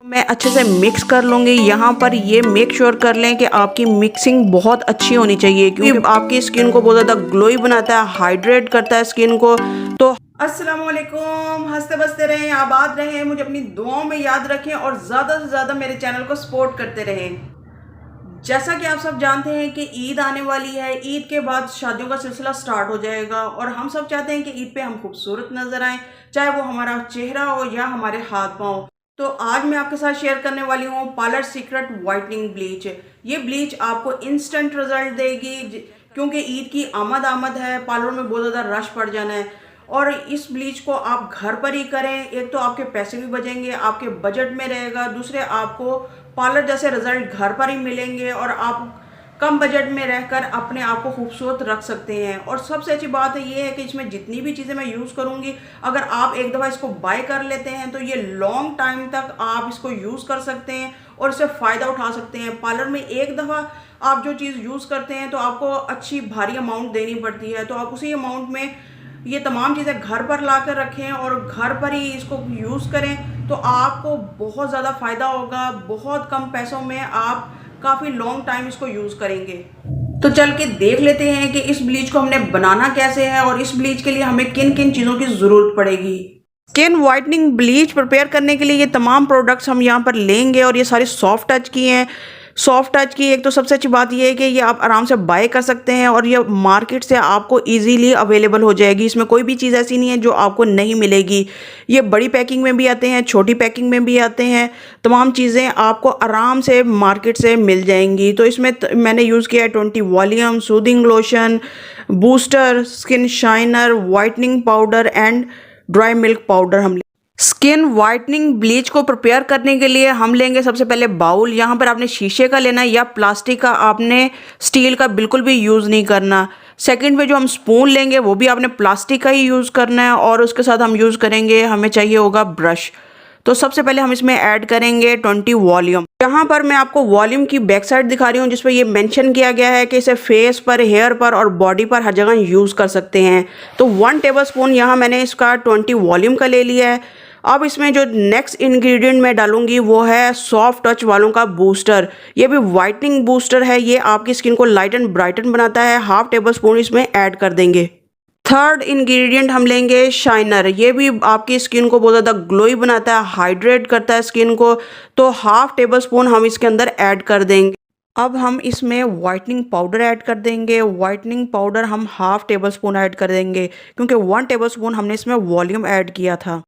मैं अच्छे से मिक्स कर लूँगी। यहाँ पर ये मेक श्योर कर लें कि आपकी मिक्सिंग बहुत अच्छी होनी चाहिए, क्योंकि आपकी स्किन को बहुत ज़्यादा ग्लोई बनाता है, हाइड्रेट करता है स्किन को। तो अस्सलाम वालेकुम, हंसते बसते रहें, आबाद रहें, मुझे अपनी दुआओं में याद रखें और ज़्यादा से ज़्यादा मेरे चैनल को सपोर्ट करते रहें। जैसा कि आप सब जानते हैं कि ईद आने वाली है, ईद के बाद शादियों का सिलसिला स्टार्ट हो जाएगा और हम सब चाहते हैं कि ईद पे हम खूबसूरत नजर आएं, चाहे वो हमारा चेहरा हो या हमारे हाथ पाँव। तो आज मैं आपके साथ शेयर करने वाली हूँ पार्लर सीक्रेट वाइटनिंग ब्लीच। ये ब्लीच आपको इंस्टेंट रिजल्ट देगी, क्योंकि ईद की आमद है, पार्लर में बहुत ज़्यादा रश पड़ जाना है। और इस ब्लीच को आप घर पर ही करें, एक तो आपके पैसे भी बचेंगे, आपके बजट में रहेगा, दूसरे आपको पार्लर जैसे रिजल्ट घर पर ही मिलेंगे और आप कम बजट में रहकर अपने आप को खूबसूरत रख सकते हैं। और सबसे अच्छी बात है ये है कि इसमें जितनी भी चीज़ें मैं यूज़ करूँगी, अगर आप एक दफ़ा इसको बाय कर लेते हैं तो ये लॉन्ग टाइम तक आप इसको यूज़ कर सकते हैं और इससे फ़ायदा उठा सकते हैं। पार्लर में एक दफ़ा आप जो चीज़ यूज़ करते हैं तो आपको अच्छी भारी अमाउंट देनी पड़ती है, तो आप उसी अमाउंट में ये तमाम चीज़ें घर पर ला कर रखें और घर पर ही इसको यूज़ करें, तो आपको बहुत ज़्यादा फ़ायदा होगा। बहुत कम पैसों में आप काफ़ी लॉन्ग टाइम इसको यूज़ करेंगे। तो चल के देख लेते हैं कि इस ब्लीच को हमने बनाना कैसे है और इस ब्लीच के लिए हमें किन किन चीज़ों की ज़रूरत पड़ेगी। स्किन वाइटनिंग ब्लीच प्रिपेयर करने के लिए ये तमाम प्रोडक्ट्स हम यहाँ पर लेंगे और ये सारे सॉफ्ट टच की हैं। सॉफ्ट टच की एक तो सबसे अच्छी बात ये है कि ये आप आराम से बाय कर सकते हैं और ये मार्केट से आपको इजीली अवेलेबल हो जाएगी। इसमें कोई भी चीज़ ऐसी नहीं है जो आपको नहीं मिलेगी। ये बड़ी पैकिंग में भी आते हैं, छोटी पैकिंग में भी आते हैं, तमाम चीज़ें आपको आराम से मार्केट से मिल जाएंगी। तो इसमें मैंने यूज़ किया है 20 volume, soothing lotion, booster, skin shiner, whitening powder and dry milk powder. हम स्किन वाइटनिंग ब्लीच को प्रिपेयर करने के लिए हम लेंगे सबसे पहले बाउल। यहाँ पर आपने शीशे का लेना है या प्लास्टिक का, आपने स्टील का बिल्कुल भी यूज़ नहीं करना। सेकंड पे जो हम स्पून लेंगे वो भी आपने प्लास्टिक का ही यूज़ करना है और उसके साथ हम यूज़ करेंगे, हमें चाहिए होगा ब्रश। तो सबसे पहले हम इसमें ऐड करेंगे 20 वॉल्यूम। यहाँ पर मैं आपको वॉल्यूम की बैक साइड दिखा रही हूँ जिस पर ये मेंशन किया गया है कि इसे फेस पर, हेयर पर और बॉडी पर हर जगह यूज़ कर सकते हैं। तो 1 टेबलस्पून यहाँ मैंने इसका 20 वॉल्यूम का ले लिया है। अब इसमें जो नेक्स्ट इंग्रेडिएंट मैं डालूंगी वो है सॉफ्ट टच वालों का बूस्टर। ये भी वाइटनिंग बूस्टर है, ये आपकी स्किन को लाइट एंड ब्राइटन बनाता है। 1/2 टेबलस्पून इसमें ऐड कर देंगे। थर्ड इंग्रेडिएंट हम लेंगे शाइनर। ये भी आपकी स्किन को बहुत ज़्यादा ग्लोई बनाता है, हाइड्रेट करता है स्किन को। तो 1/2 टेबलस्पून हम इसके अंदर ऐड कर देंगे। अब हम इसमें वाइटनिंग पाउडर ऐड कर देंगे। वाइटनिंग पाउडर हम 1/2 टेबलस्पून ऐड कर देंगे, क्योंकि 1 टेबलस्पून हमने इसमें वॉल्यूम ऐड किया था।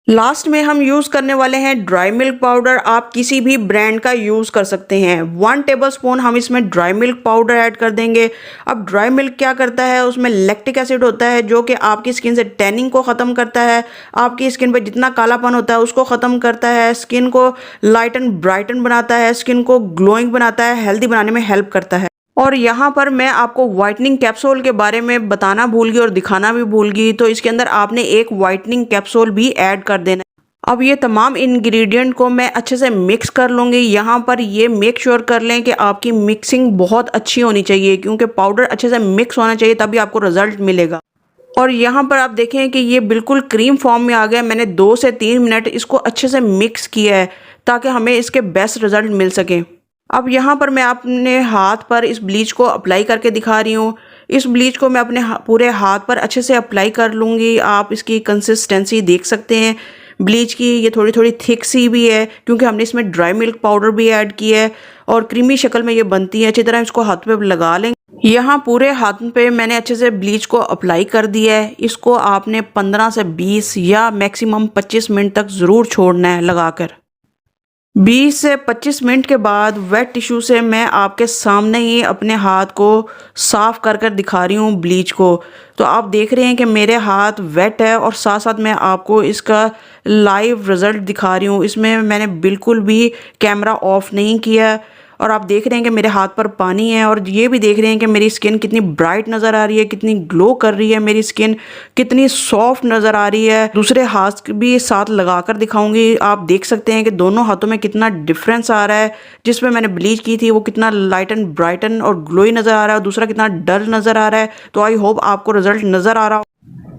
लास्ट में हम यूज़ करने वाले हैं ड्राई मिल्क पाउडर। आप किसी भी ब्रांड का यूज़ कर सकते हैं। 1 टेबलस्पून हम इसमें ड्राई मिल्क पाउडर ऐड कर देंगे। अब ड्राई मिल्क क्या करता है, उसमें लैक्टिक एसिड होता है जो कि आपकी स्किन से टैनिंग को ख़त्म करता है, आपकी स्किन पे जितना कालापन होता है उसको ख़त्म करता है, स्किन को लाइट एंड ब्राइटन बनाता है, स्किन को ग्लोइंग बनाता है, हेल्दी बनाने में हेल्प करता है। और यहाँ पर मैं आपको वाइटनिंग कैप्सूल के बारे में बताना भूल गई और दिखाना भी भूल गई। तो इसके अंदर आपने एक वाइटनिंग कैप्सूल भी ऐड कर देना है। अब ये तमाम इंग्रेडिएंट को मैं अच्छे से मिक्स कर लूँगी। यहाँ पर ये मेक श्योर कर लें कि आपकी मिक्सिंग बहुत अच्छी होनी चाहिए, क्योंकि पाउडर अच्छे से मिक्स होना चाहिए, तभी आपको रिजल्ट मिलेगा। और यहाँ पर आप देखें कि ये बिल्कुल क्रीम फॉर्म में आ गया। मैंने 2 से 3 मिनट इसको अच्छे से मिक्स किया है ताकि हमें इसके बेस्ट रिजल्ट मिल सके। अब यहाँ पर मैं अपने हाथ पर इस ब्लीच को अप्लाई करके दिखा रही हूँ। इस ब्लीच को मैं अपने पूरे हाथ पर अच्छे से अप्लाई कर लूँगी। आप इसकी कंसिस्टेंसी देख सकते हैं ब्लीच की, ये थोड़ी थोड़ी थिक सी भी है क्योंकि हमने इसमें ड्राई मिल्क पाउडर भी ऐड किया है और क्रीमी शक्ल में ये बनती है। अच्छी तरह इसको हाथ पे लगा लेंगे। यहाँ पूरे हाथ पे मैंने अच्छे से ब्लीच को अप्लाई कर दिया है। इसको आपने 15 से 20 या मैक्सिमम 25 मिनट तक ज़रूर छोड़ना है लगाकर। 20 से 25 मिनट के बाद वेट टिश्यू से मैं आपके सामने ही अपने हाथ को साफ़ कर कर दिखा रही हूँ ब्लीच को। तो आप देख रहे हैं कि मेरे हाथ वेट है और साथ साथ मैं आपको इसका लाइव रिज़ल्ट दिखा रही हूँ। इसमें मैंने बिल्कुल भी कैमरा ऑफ नहीं किया और आप देख रहे हैं कि मेरे हाथ पर पानी है और ये भी देख रहे हैं कि मेरी स्किन कितनी ब्राइट नज़र आ रही है, कितनी ग्लो कर रही है मेरी स्किन, कितनी सॉफ्ट नज़र आ रही है। दूसरे हाथ भी साथ लगाकर दिखाऊंगी। आप देख सकते हैं कि दोनों हाथों में कितना डिफरेंस आ रहा है। जिसमें मैंने ब्लीच की थी वो कितना लाइट एंड ब्राइटन और ग्लोई नज़र आ रहा है, दूसरा कितना डल नज़र आ रहा है। तो आई होप आपको रिजल्ट नज़र आ रहा हो।